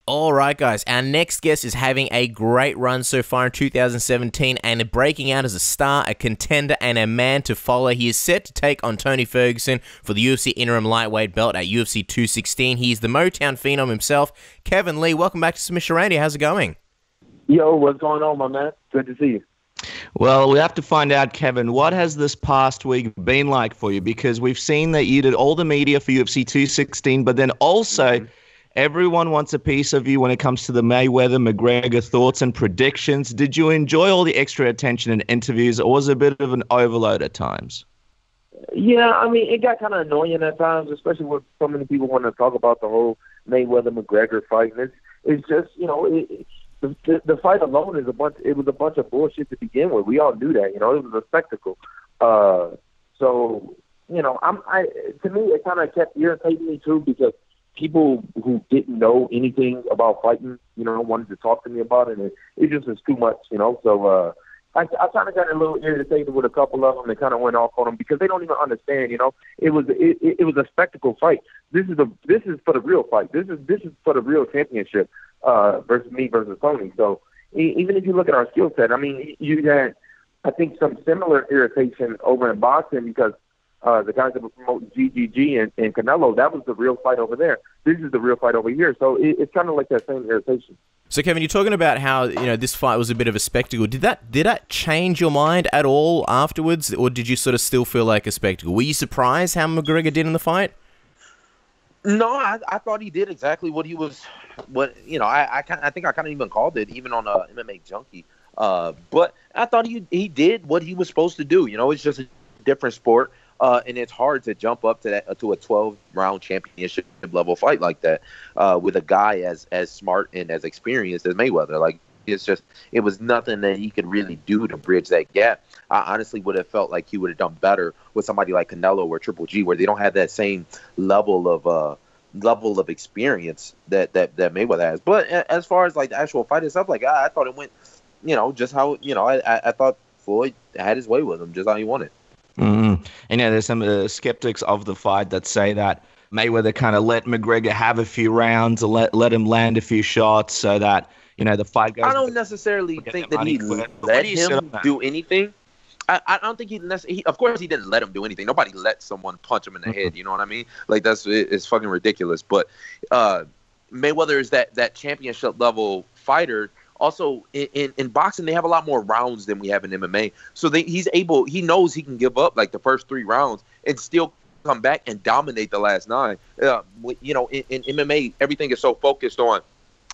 All right, guys. Our next guest is having a great run so far in 2017 and breaking out as a star, a contender, and a man to follow. He is set to take on Tony Ferguson for the UFC interim lightweight belt at UFC 216. He is the Motown phenom himself. Kevin Lee, welcome back to Submission Radio. How's it going? Yo, what's going on, my man? Good to see you. Well, we have to find out, Kevin, what has this past week been like for you? Because we've seen that you did all the media for UFC 216, but then also everyone wants a piece of you when it comes to the Mayweather-McGregor thoughts and predictions. Did you enjoy all the extra attention and interviews, or was it a bit of an overload at times? Yeah, I mean, it got kind of annoying at times, especially when so many people want to talk about the whole Mayweather-McGregor fight. And it's just, you know, the fight alone is it was a bunch of bullshit to begin with. We all knew that, you know, it was a spectacle. So, you know, to me, it kind of kept irritating me too, because people who didn't know anything about fighting, you know, wanted to talk to me about it, and it just was too much, you know. So I kind of got a little irritated with a couple of them that kind of went off on them because they don't even understand, you know. It was a spectacle fight. This is for the real fight. This is for the real championship versus me versus Tony. So even if you look at our skill set, I mean, you had, I think, some similar irritation over in boxing because the guys that were promoting GGG and Canelo, that was the real fight over there. This is the real fight over here. So it's kind of like that same irritation. So, Kevin, you're talking about how, you know, this fight was a bit of a spectacle. Did that change your mind at all afterwards, or did you sort of still feel like a spectacle? Were you surprised how McGregor did in the fight? No, I thought he did exactly what he was. I think I kind of even called it, even on MMA Junkie. But I thought he did what he was supposed to do. You know, it's just a different sport. And it's hard to jump up to a 12-round championship level fight like that with a guy as smart and as experienced as Mayweather. Like, it was nothing that he could really do to bridge that gap. I honestly would have felt like he would have done better with somebody like Canelo or Triple G, where they don't have that same level of experience that Mayweather has. But as far as like the actual fight itself, like I thought it went, you know, just how, you know, I thought Floyd had his way with him, just how he wanted. And yeah, there's some skeptics of the fight that say that Mayweather kind of let McGregor have a few rounds, or let him land a few shots, so that, you know, the fight goes. I don't necessarily think that he let him do anything. I don't think of course he didn't let him do anything. Nobody let someone punch him in the head. You know what I mean? Like, it's fucking ridiculous. But Mayweather is that championship level fighter. Also, in boxing, they have a lot more rounds than we have in MMA. So he knows he can give up like the first 3 rounds and still come back and dominate the last 9. You know, in MMA, everything is so focused on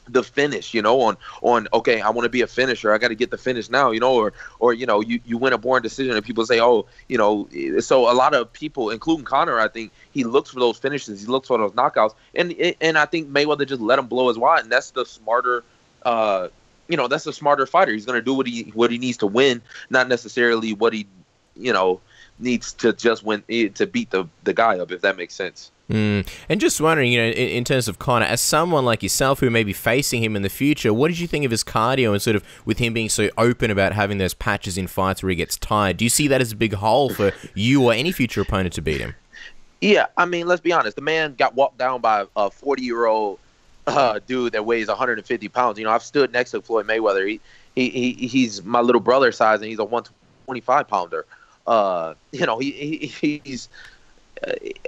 the finish, you know, on okay, I want to be a finisher, I got to get the finish now, you know, or you know, you win a boring decision and people say, oh, you know. So a lot of people, including Conor, I think he looks for those finishes, he looks for those knockouts, and I think Mayweather just let him blow his wad, and that's the smarter. You know, that's a smarter fighter. He's going to do what he needs to win, not necessarily what he, you know, needs to just win to beat the guy up, if that makes sense. And just wondering, you know, in terms of Conor, as someone like yourself who may be facing him in the future, what did you think of his cardio and sort of with him being so open about having those patches in fights where he gets tired? Do you see that as a big hole for you or any future opponent to beat him? Yeah, I mean, let's be honest. The man got walked down by a 40-year-old dude that weighs 150 pounds. You know, I've stood next to Floyd Mayweather. He's my little brother size, and he's a 125 pounder. You know, he's.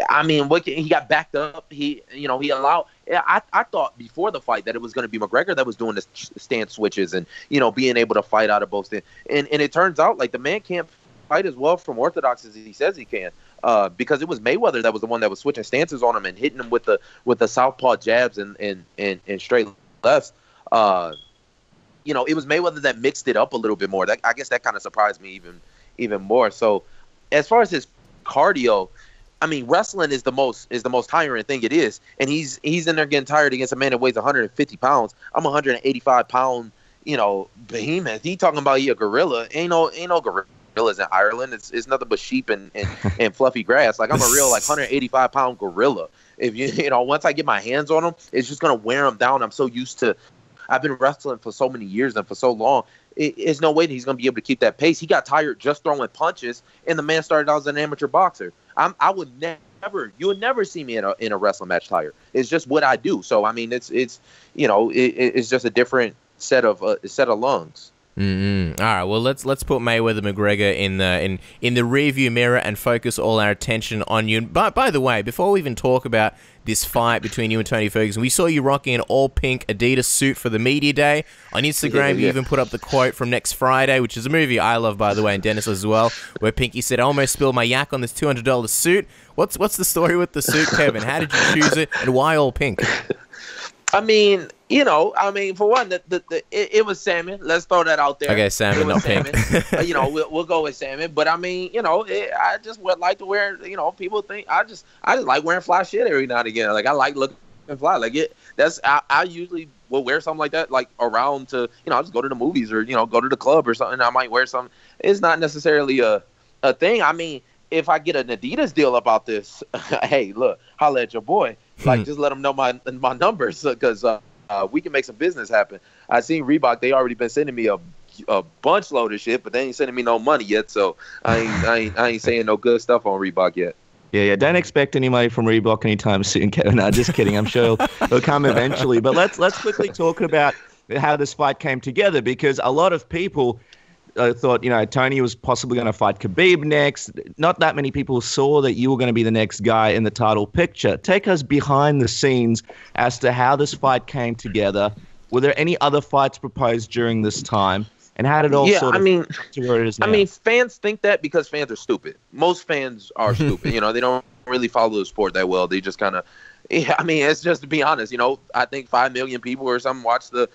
I mean, he got backed up. He allowed. I thought before the fight that it was going to be McGregor that was doing the stance switches and, you know, being able to fight out of both stands. And it turns out like the man can't fight as well from orthodox as he says he can. Because it was Mayweather that was the one that was switching stances on him and hitting him with the southpaw jabs and straight lefts. You know, it was Mayweather that mixed it up a little bit more. I guess that kind of surprised me even more. So, as far as his cardio, I mean, wrestling is the most tiring thing it is, and he's in there getting tired against a man that weighs 150 pounds. I'm a 185 pound, you know, behemoth. He talking about he a gorilla. Ain't no gorillas in Ireland. It's nothing but sheep and fluffy grass. Like, I'm a real 185 pound gorilla. If you know, once I get my hands on him, it's just gonna wear him down. I'm so used to. I've been wrestling for so many years and for so long. It's no way that he's going to be able to keep that pace. He got tired just throwing punches, and the man started out as an amateur boxer. I would never never see me in a wrestling match tired. It's just what I do. So I mean, it's just a different set of lungs. Mm-hmm. All right. Well, let's put Mayweather McGregor in the rearview mirror and focus all our attention on you. But by the way, before we even talk about this fight between you and Tony Ferguson, we saw you rocking an all pink Adidas suit for the media day on Instagram. You even put up the quote from Next Friday, which is a movie I love, by the way, and Dennis as well, where Pinky said, "I almost spilled my yak on this $200 suit." What's the story with the suit, Kevin? How did you choose it, and why all pink? I mean, for one, it was salmon. Let's throw that out there. Okay, salmon, not pink. We'll go with salmon. But I mean, I just would like to wear. People think I just like wearing fly shit every now and again. Like I like looking fly. Like I usually will wear something like that, like around to I'll just go to the movies or go to the club or something. I might wear something. It's not necessarily a thing. I mean, if I get an Adidas deal about this, hey, look, holla at your boy. Like, just let them know my numbers because we can make some business happen. I seen Reebok; they already been sending me a bunch load of shit, but they ain't sending me no money yet. So I ain't saying no good stuff on Reebok yet. Yeah. Don't expect any money from Reebok anytime soon, Kevin. No, just kidding. I'm sure it'll come eventually. But let's quickly talk about how this fight came together, because a lot of people thought, Tony was possibly going to fight Khabib next. Not that many people saw that you were going to be the next guy in the title picture. Take us behind the scenes as to how this fight came together. Were there any other fights proposed during this time? And how did it all to where it is now? I mean, fans think that because fans are stupid. Most fans are stupid. They don't really follow the sport that well. They just kind of, it's just to be honest. I think 5 million people or something watch the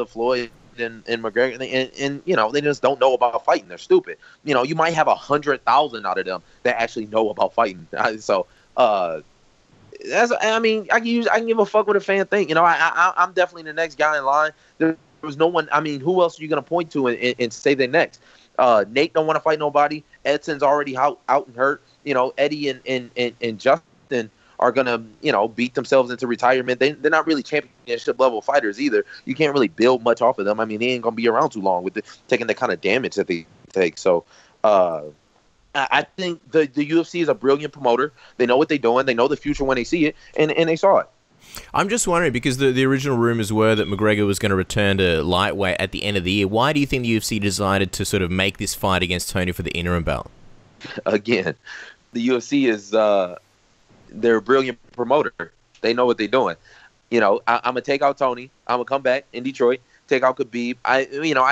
Floyd and McGregor, and they just don't know about fighting. They're stupid. You might have 100,000 out of them that actually know about fighting. So I can give a fuck what a fan think. I'm definitely the next guy in line. There was no one. I mean, who else are you gonna point to and say they're next? Nate don't want to fight nobody. Edson's already out and hurt. Eddie and Justin are gonna beat themselves into retirement. They're not really championship level fighters either. You can't really build much off of them. I mean, they ain't gonna be around too long with taking the kind of damage that they take. So I think the UFC is a brilliant promoter. They know what they're doing. They know the future when they see it, and they saw it. I'm just wondering, because the original rumors were that McGregor was going to return to lightweight at the end of the year. Why do you think the UFC decided to sort of make this fight against Tony for the interim belt? Again, the UFC is they're a brilliant promoter. They know what they're doing. I'm gonna take out Tony. I'm gonna come back in Detroit, take out Khabib. I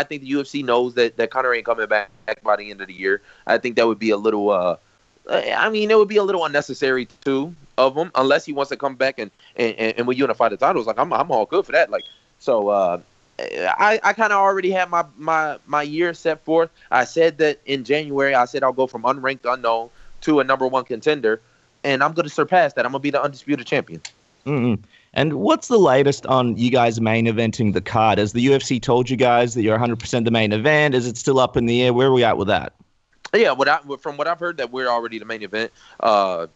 think the UFC knows that Conor ain't coming back by the end of the year. I think that would be a little. It would be a little unnecessary too of him, unless he wants to come back and we unify the titles. Like I'm all good for that. Like so. I kind of already had my year set forth. I said that in January. I said I'll go from unranked unknown to a number one contender. And I'm going to surpass that. I'm going to be the undisputed champion. Mm-hmm. And what's the latest on you guys main eventing the card? Has the UFC told you guys that you're 100% the main event? Is it still up in the air? Where are we at with that? Yeah, from what I've heard, that we're already the main event. And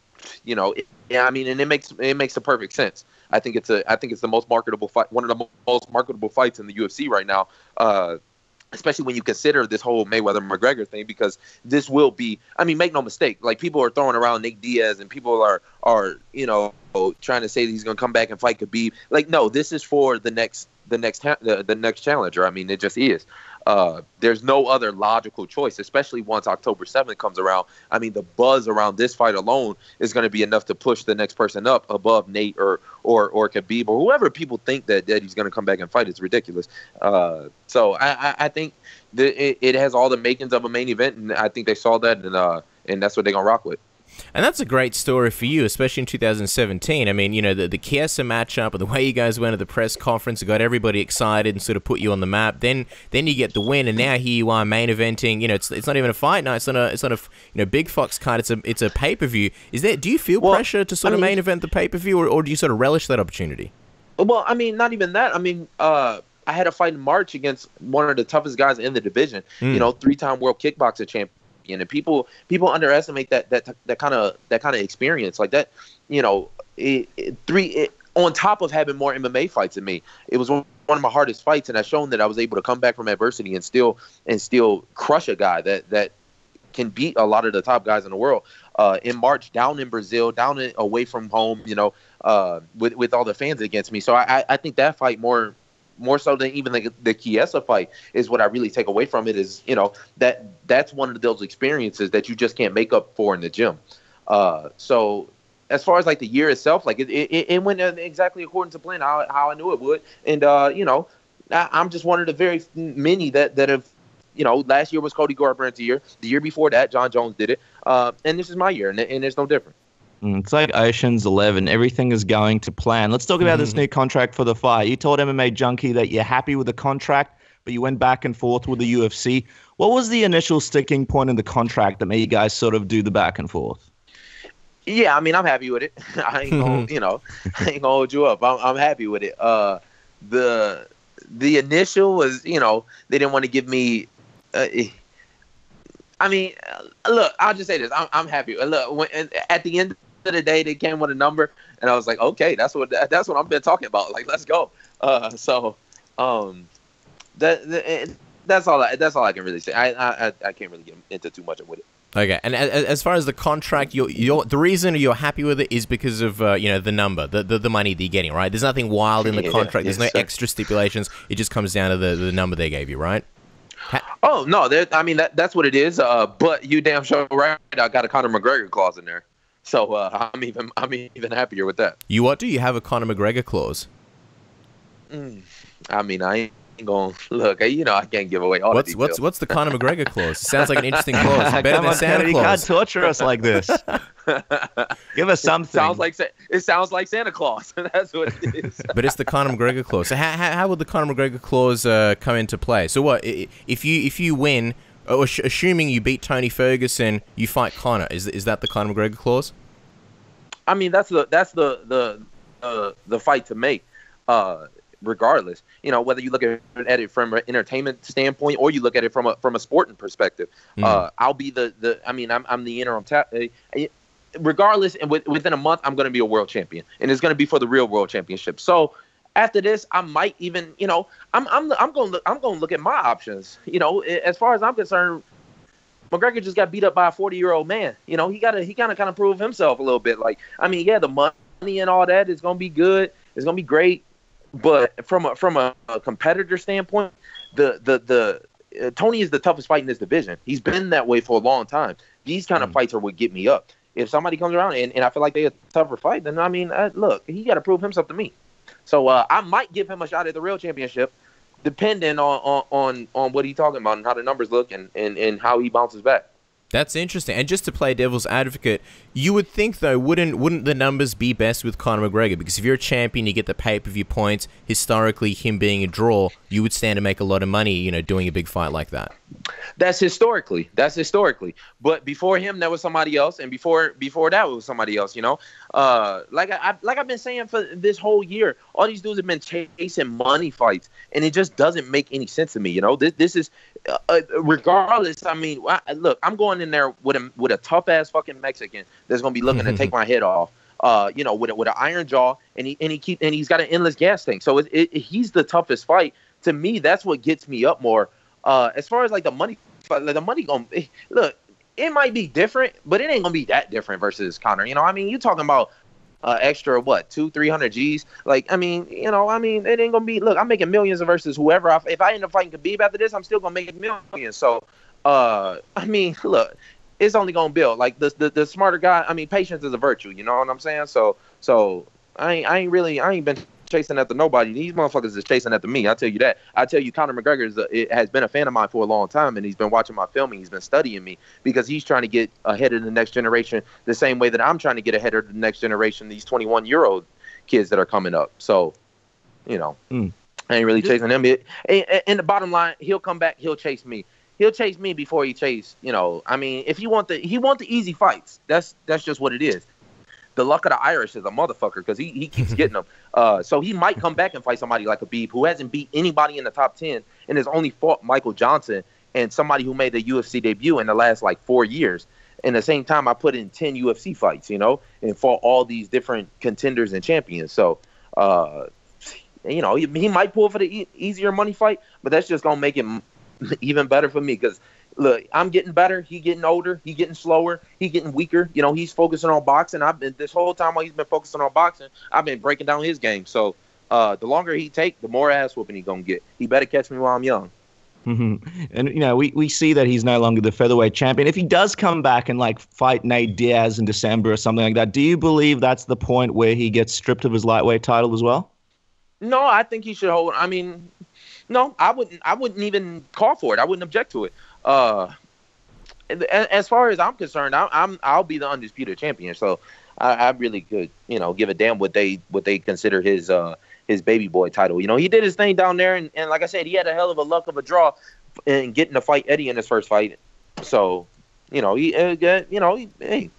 it makes the perfect sense. I think it's the most marketable fight, one of the most marketable fights in the UFC right now. Especially when you consider this whole Mayweather-McGregor thing, because this will be, make no mistake, like people are throwing around Nate Diaz and people are trying to say that he's going to come back and fight Khabib. Like, no, this is for the next challenger. It just is. There's no other logical choice, especially once October 7th comes around. The buzz around this fight alone is going to be enough to push the next person up above Nate or Khabib or whoever people think that he's going to come back and fight. It's ridiculous. So I think it has all the makings of a main event, and I think they saw that, and that's what they're going to rock with. And that's a great story for you, especially in 2017. The Chiesa matchup and the way you guys went at the press conference got everybody excited and sort of put you on the map. Then you get the win, and now here you are main eventing. It's not even a fight night. It's not a big Fox card. It's a pay-per-view. Do you feel pressure to sort of main event the pay-per-view, or do you sort of relish that opportunity? Well, not even that. I had a fight in March against one of the toughest guys in the division. 3-time world kickboxer champion. And people underestimate that kind of experience like that. On top of having more MMA fights than me, it was one of my hardest fights, and I've shown that I was able to come back from adversity and still crush a guy that can beat a lot of the top guys in the world. in March down in Brazil, away from home, with all the fans against me. So I think that fight more so than even the Chiesa fight is what I really take away from it is, that's one of those experiences that you just can't make up for in the gym. So as far as like the year itself, like it went exactly according to plan, how I knew it would. And, I'm just one of the very many that have, last year was Cody Garbrandt's year. The year before that, John Jones did it. And this is my year, and it's no different. It's like Ocean's 11. Everything is going to plan. Let's talk about this new contract for the fight. You told MMA Junkie that you're happy with the contract, but you went back and forth with the UFC. What was the initial sticking point in the contract that made you guys sort of do the back and forth? Yeah, I mean, I'm happy with it. I ain't gonna, I ain't gonna hold you up. I'm happy with it. The initial was, they didn't want to give me. I mean, look, I'll just say this. I'm happy. Look, at the end of the day, they came with a number, and I was like, okay, that's what I've been talking about. Like, let's go. That's all I can really say. I can't really get into too much with it. Okay, and as far as the contract, the reason you're happy with it is because of the number, the money that you're getting, right? There's nothing wild in the contract. There's no extra stipulations. It just comes down to the number they gave you, right? Oh no, I mean that's what it is. But you damn sure right. I got a Conor McGregor clause in there, so I'm even happier with that. You what? Do you have a Conor McGregor clause? I mean, I ain't gonna look. I can't give away all the details. What's the Conor McGregor clause? Sounds like an interesting clause. Better than Santa Claus. You can't torture us like this. Give us something. It sounds like Santa Claus. That's what it is. But it's the Conor McGregor clause. So how would the Conor McGregor clause come into play? So what if you win, or assuming you beat Tony Ferguson, you fight Conor? Is that the Conor McGregor clause? I mean, that's the fight to make. Regardless, whether you look at it from an entertainment standpoint or you look at it from a sporting perspective, I'll be I'm the interim. Regardless, and within a month, I'm going to be a world champion, and it's going to be for the real world championship. So after this, I might even, I'm going to look at my options. As far as I'm concerned, McGregor just got beat up by a 40-year-old man. He got to kind of prove himself a little bit. Like, I mean, yeah, the money and all that is going to be good. It's going to be great. But from a competitor standpoint, the Tony is the toughest fight in this division. He's been that way for a long time. These kind of fights are what get me up. If somebody comes around and I feel like they're a tougher fight, then I mean, look, he got to prove himself to me. So I might give him a shot at the real championship, depending on what he's talking about and how the numbers look and how he bounces back. That's interesting. And just to play devil's advocate, you would think, though, wouldn't the numbers be best with Conor McGregor? Because if you're a champion, you get the pay-per-view points. Historically, him being a draw, you would stand to make a lot of money, doing a big fight like that. That's historically. But before him, there was somebody else, and before that, it was somebody else. Like I've been saying for this whole year, all these dudes have been chasing money fights, and it just doesn't make any sense to me. This is regardless. I mean, look, I'm going in there with a tough ass fucking Mexican that's gonna be looking to take my head off. With an iron jaw, and he's got an endless gas tank. So he's the toughest fight. To me, that's what gets me up more. As far as like the money gonna look, it might be different, but it ain't gonna be that different versus Conor. I mean, you talking about extra what 200-300 G's? Like, I mean, it ain't gonna be. Look, I'm making millions versus whoever. If I end up fighting Khabib after this, I'm still gonna make millions. So, I mean, look, it's only gonna build. Like the smarter guy. I mean, patience is a virtue. You know what I'm saying? So I ain't been chasing after nobody. These motherfuckers is chasing after me. I tell you that. I tell you, Conor McGregor has been a fan of mine for a long time, and he's been watching my filming. He's been studying me because he's trying to get ahead of the next generation the same way that I'm trying to get ahead of the next generation, these 21-year-old kids that are coming up. So, I ain't really chasing him. And the bottom line, he'll come back. He'll chase me. He'll chase me before he chase, I mean, if he want the easy fights. That's just what it is. The luck of the Irish is a motherfucker because he keeps getting them. So he might come back and fight somebody like Khabib, who hasn't beat anybody in the top 10 and has only fought Michael Johnson and somebody who made the UFC debut in the last 4 years. And at the same time, I put in 10 UFC fights, and fought all these different contenders and champions. So, he might pull for the easier money fight, but that's just gonna make it even better for me because look, I'm getting better. He getting older. He getting slower. He getting weaker. You know, he's focusing on boxing. I've been this whole time while he's been focusing on boxing, I've been breaking down his game. So the longer he take, the more ass whooping he gonna get. He better catch me while I'm young. Mm-hmm. And, you know, we see that he's no longer the featherweight champion. If he does come back and, like, fight Nate Diaz in December or something like that, do you believe that's the point where he gets stripped of his lightweight title as well? No, I think he should hold. I mean, no, I wouldn't even call for it. I wouldn't object to it. As far as I'm concerned, I'll be the undisputed champion. So I really could, you know, give a damn what they consider his baby boy title. You know, he did his thing down there, and like I said, he had a hell of a luck of a draw in getting to fight Eddie in his first fight. So, you know, hey,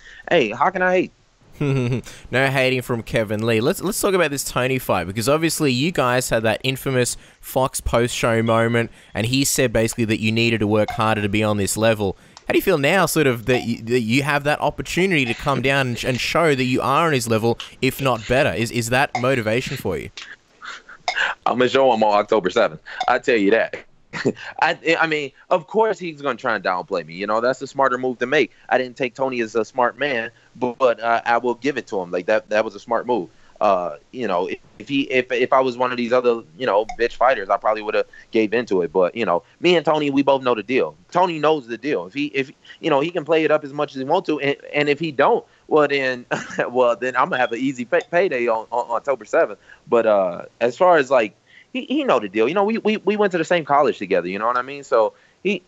how can I hate? No hating from Kevin Lee. Let's talk about this Tony fight, because obviously you guys had that infamous Fox post-show moment, and he said basically that you needed to work harder to be on this level. How do you feel now, sort of, that you have that opportunity to come down and show that you are on his level, if not better? Is that motivation for you? I'm going to show him on October 7th. I tell you that. I mean, of course he's going to try and downplay me. You know, that's a smarter move to make. I didn't take Tony as a smart man, but I will give it to him. Like, that was a smart move. You know, if I was one of these other, you know, bitch fighters, I probably would have gave into it. But, you know, me and Tony, we both know the deal. Tony knows the deal. If you know, he can play it up as much as he wants to, and if he don't, well then I'm gonna have an easy payday on October 7th. But as far as, like, he know the deal. You know, we went to the same college together. You know what I mean? So he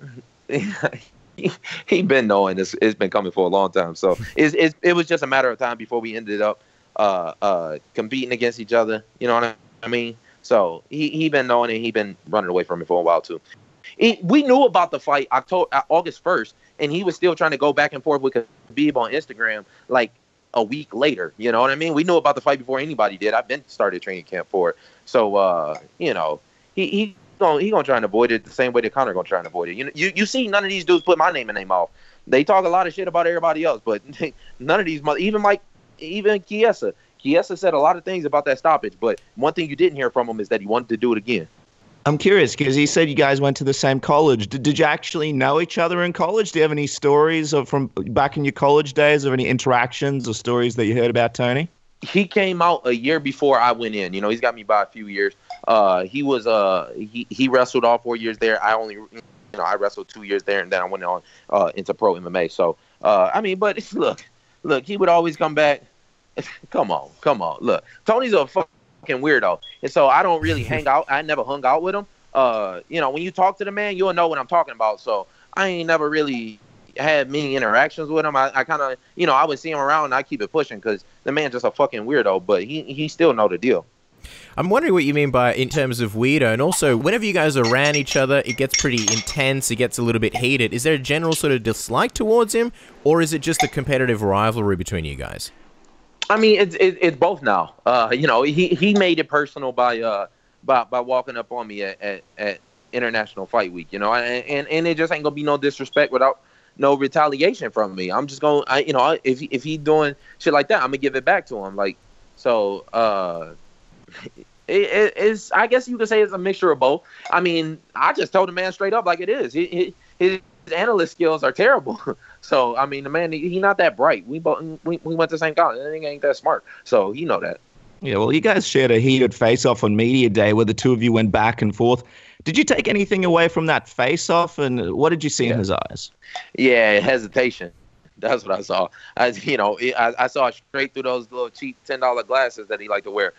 been knowing this. It's been coming for a long time. So it was just a matter of time before we ended up competing against each other. You know what I mean? So he been knowing it. He been running away from it for a while too. We knew about the fight August 1st, and he was still trying to go back and forth with Khabib on Instagram like a week later. You know what I mean? We knew about the fight before anybody did. I've been started training camp for it. So you know, he gonna try and avoid it the same way that Conor gonna try and avoid it. You know, you see none of these dudes put my name and name off. They talk a lot of shit about everybody else, but none of these even Chiesa. Chiesa said a lot of things about that stoppage, but one thing you didn't hear from him is that he wanted to do it again. I'm curious, because he said you guys went to the same college. Did you actually know each other in college? Do you have any stories from back in your college days, or any interactions or stories that you heard about Tony? He came out a year before I went in. You know, he's got me by a few years. He wrestled all 4 years there. I wrestled 2 years there, and then I went on into pro MMA. So I mean, but look, he would always come back. Come on. Look, Tony's a fucking weirdo, and so I don't really hang out. I never hung out with him. You know, when you talk to the man, you'll know what I'm talking about. So I ain't never really had many interactions with him. I kind of, you know, I would see him around and I keep it pushing because the man's just a fucking weirdo, but he still know the deal. I'm wondering what you mean by in terms of weirdo, and also whenever you guys are around each other, it gets pretty intense, it gets a little bit heated. Is there a general sort of dislike towards him, or is it just a competitive rivalry between you guys? I mean, it's both now. You know, he made it personal by walking up on me at International Fight Week. You know, and it just ain't gonna be no disrespect without no retaliation from me. I'm just gonna, you know, if he doing shit like that, I'm gonna give it back to him. Like, so it's, I guess you could say it's a mixture of both. I mean, I just told the man straight up like it is. His analyst skills are terrible. So I mean, the man, he not that bright. We went to the same college. I think ain't that smart. So you know that. Yeah, well, you guys shared a heated face-off on Media Day where the two of you went back and forth. Did you take anything away from that face-off, and what did you see in his eyes? Yeah, hesitation. That's what I saw. I saw straight through those little cheap $10 glasses that he liked to wear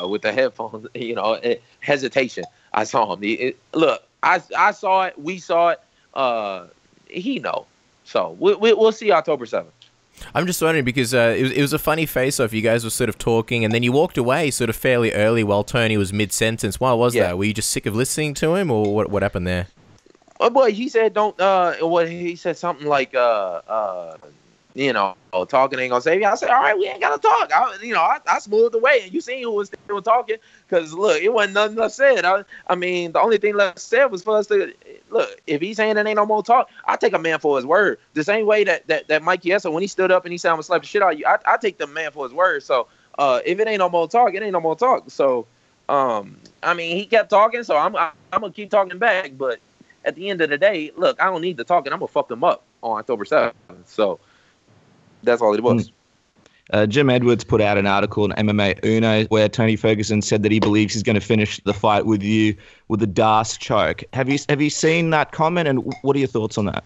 with the headphones. You know, hesitation. I saw him. Look, I saw it. We saw it. He know. So we'll see October 7th. I'm just wondering because it was a funny face-off. You guys were sort of talking, and then you walked away sort of fairly early while Tony was mid-sentence. Why was that? Were you just sick of listening to him, or what happened there? Oh boy, he said he said something like you know, talking ain't gonna save you. I said, all right, we ain't gotta talk. I smoothed away, and you seen who was still talking, because look, it wasn't nothing left said. I mean, the only thing left said was for us to look. If he's saying there ain't no more talk, I take a man for his word. The same way that Mike Chiesa, when he stood up and he said I'm gonna slap the shit out of you, I take the man for his word. So if it ain't no more talk, it ain't no more talk. So I mean, he kept talking, so I'm gonna keep talking back, but at the end of the day, look, I don't need to talk, and I'm gonna fuck them up on October 7th. So that's all it was. Jim Edwards put out an article in MMA Uno where Tony Ferguson said that he believes he's going to finish the fight with you with a Das choke. Have you seen that comment, and what are your thoughts on that?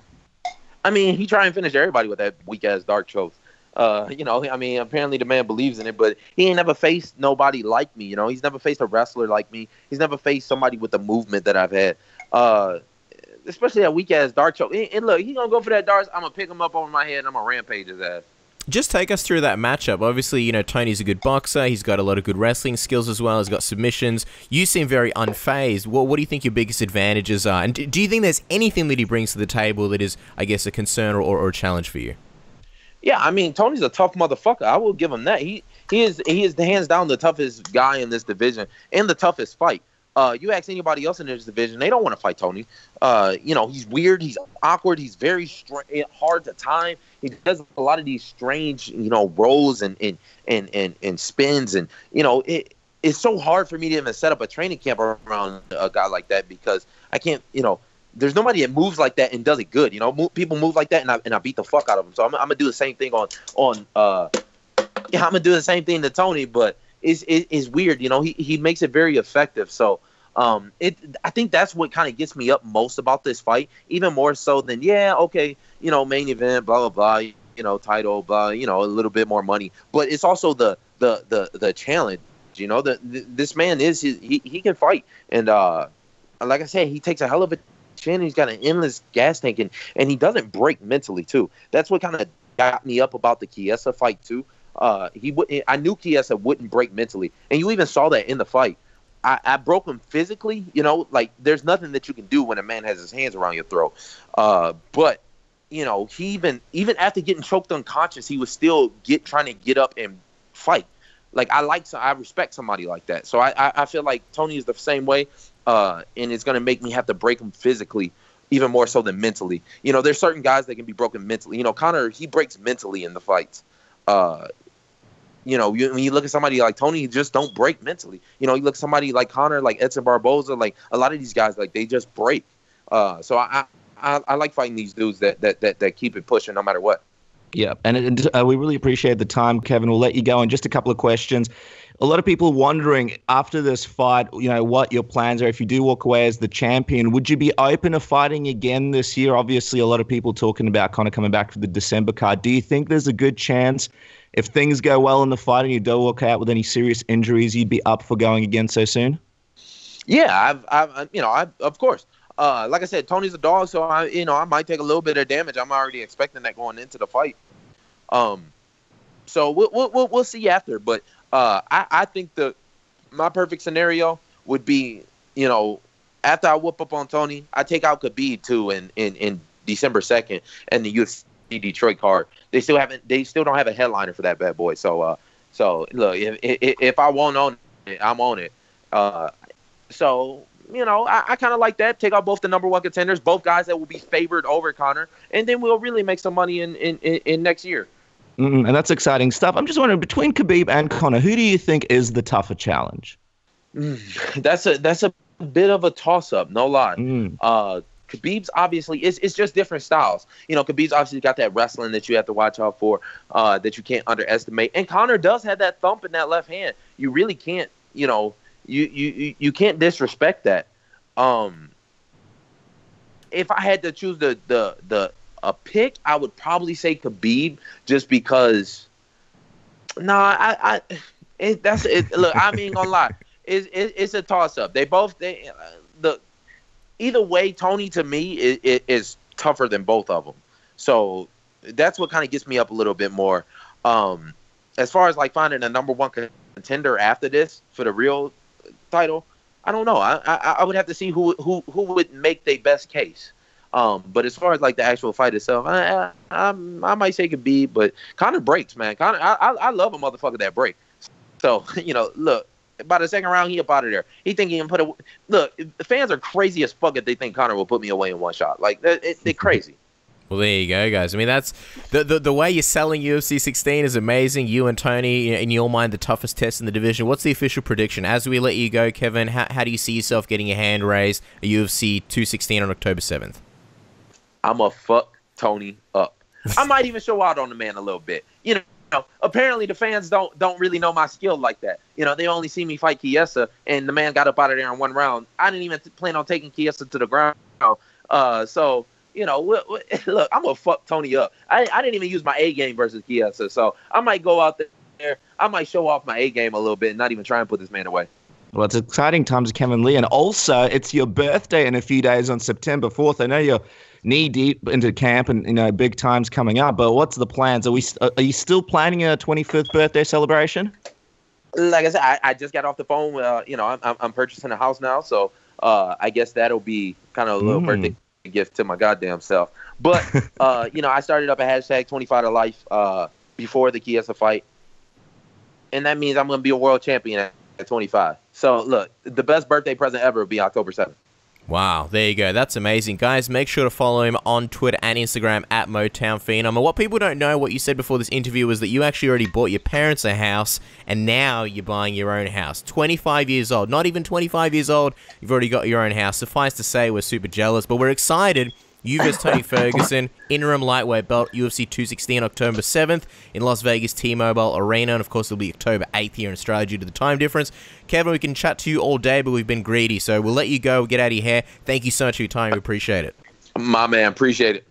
I mean, he tried and finish everybody with that weak-ass dark choke. I mean, apparently the man believes in it, but he ain't never faced nobody like me. He's never faced a wrestler like me. He's never faced somebody with the movement that I've had, especially that weak-ass dark choke. And look, he's going to go for that darts. I'm going to pick him up over my head, and I'm going to rampage his ass. Just take us through that matchup. Obviously, Tony's a good boxer. He's got a lot of good wrestling skills as well. He's got submissions. You seem very unfazed. What do you think your biggest advantages are? And do you think there's anything that he brings to the table that is, I guess, a concern or a challenge for you? Yeah, I mean, Tony's a tough motherfucker. I will give him that. He is hands down the toughest guy in this division and the toughest fight. You ask anybody else in this division, they don't want to fight Tony. He's weird. He's awkward. He's very hard to time. He does a lot of these strange, rolls and spins. And, it's so hard for me to even set up a training camp around a guy like that because I can't, there's nobody that moves like that and does it good. People move like that and I beat the fuck out of them. So I'm going to do the same thing I'm going to do the same thing to Tony, but it's weird. He makes it very effective. So I think that's what kind of gets me up most about this fight, even more so than main event, blah blah blah, title, blah, a little bit more money, but it's also the challenge. This man he can fight, and like I said, he takes a hell of a chin. He's got an endless gas tank, and he doesn't break mentally too. That's what kind of got me up about the Chiesa fight too. I knew Chiesa wouldn't break mentally, and you even saw that in the fight. I broke him physically, like there's nothing that you can do when a man has his hands around your throat. But he even after getting choked unconscious, he was still trying to get up and fight. Like I respect somebody like that. So I feel like Tony is the same way, and it's gonna make me have to break him physically, even more so than mentally. There's certain guys that can be broken mentally. Conor, he breaks mentally in the fights. When you look at somebody like Tony, you just don't break mentally. You look at somebody like Conor, like Edson Barboza, like a lot of these guys, like they just break. So I like fighting these dudes that keep it pushing no matter what. Yeah, and we really appreciate the time, Kevin. We'll let you go in just a couple of questions. A lot of people wondering after this fight, what your plans are. If you do walk away as the champion, would you be open to fighting again this year? Obviously, a lot of people talking about Conor coming back for the December card. Do you think there's a good chance if things go well in the fight and you don't walk out with any serious injuries, you'd be up for going again so soon? Yeah, of course. Like I said, Tony's a dog, so I might take a little bit of damage. I'm already expecting that going into the fight. So we'll see after. But I think my perfect scenario would be, after I whoop up on Tony, I take out Khabib too in December 2nd and the UFC Detroit card. They still don't have a headliner for that bad boy. So look, if I won't own it, I'm on it. So I kind of like that. Take out both the number one contenders, both guys that will be favored over Conor, and then we'll really make some money in next year. And that's exciting stuff. I'm just wondering, between Khabib and Conor, who do you think is the tougher challenge? That's a bit of a toss-up, no lie. Khabib's obviously it's just different styles. Khabib's obviously got that wrestling that you have to watch out for, that you can't underestimate. And Conor does have that thump in that left hand. You really can't, you can't disrespect that. If I had to choose a pick, I would probably say Khabib, just because. Look, I ain't gonna lie. It's a toss up. Either way, Tony to me is tougher than both of them. So that's what kind of gets me up a little bit more. As far as like finding a number one contender after this for the real title, I don't know. I would have to see who would make their best case. But as far as like the actual fight itself, I might say Khabib, but Conor breaks, man. Conor, I love a motherfucker that break. So look. By the second round, he up out of there. He think he can look, the fans are crazy as fuck if they think Conor will put me away in one shot. Like, they're crazy. Well, there you go, guys. I mean, that's the way you're selling UFC 16 is amazing. You and Tony, in your mind, the toughest test in the division. What's the official prediction? As we let you go, Kevin, how do you see yourself getting your hand raised at UFC 216 on October 7th? I'm going to fuck Tony up. I might even show out on the man a little bit. You know, apparently the fans don't really know my skill like that. You know, they only see me fight Chiesa, and the man got up out of there in one round. I didn't even plan on taking Chiesa to the ground. So... You know, look, I'm going to fuck Tony up. I didn't even use my A game versus Chiesa, so I might go out there. I might show off my A game a little bit and not even try and put this man away. Well, it's exciting times, Kevin Lee. And also, it's your birthday in a few days on September 4th. I know you're knee-deep into camp and, you know, big times coming up, but what's the plans? Are you still planning a 25th birthday celebration? Like I said, I just got off the phone. You know, I'm purchasing a house now, so I guess that'll be kind of a little birthday gift to my goddamn self. But you know, I started up a hashtag 25 to life before the Chiesa fight, and that means I'm going to be a world champion at 25. So look, the best birthday present ever will be October 7th. Wow, there you go. That's amazing. Guys, make sure to follow him on Twitter and Instagram at Motown Phenom. And what people don't know, what you said before this interview, was that you actually already bought your parents a house, and now you're buying your own house. 25 years old. Not even 25 years old, you've already got your own house. Suffice to say, we're super jealous, but we're excited. You versus Tony Ferguson, interim lightweight belt, UFC 216 October 7th in Las Vegas T-Mobile Arena. And, of course, it'll be October 8th here in Australia due to the time difference. Kevin, we can chat to you all day, but we've been greedy, so we'll let you go. Get out of your hair. Thank you so much for your time. We appreciate it. My man, appreciate it.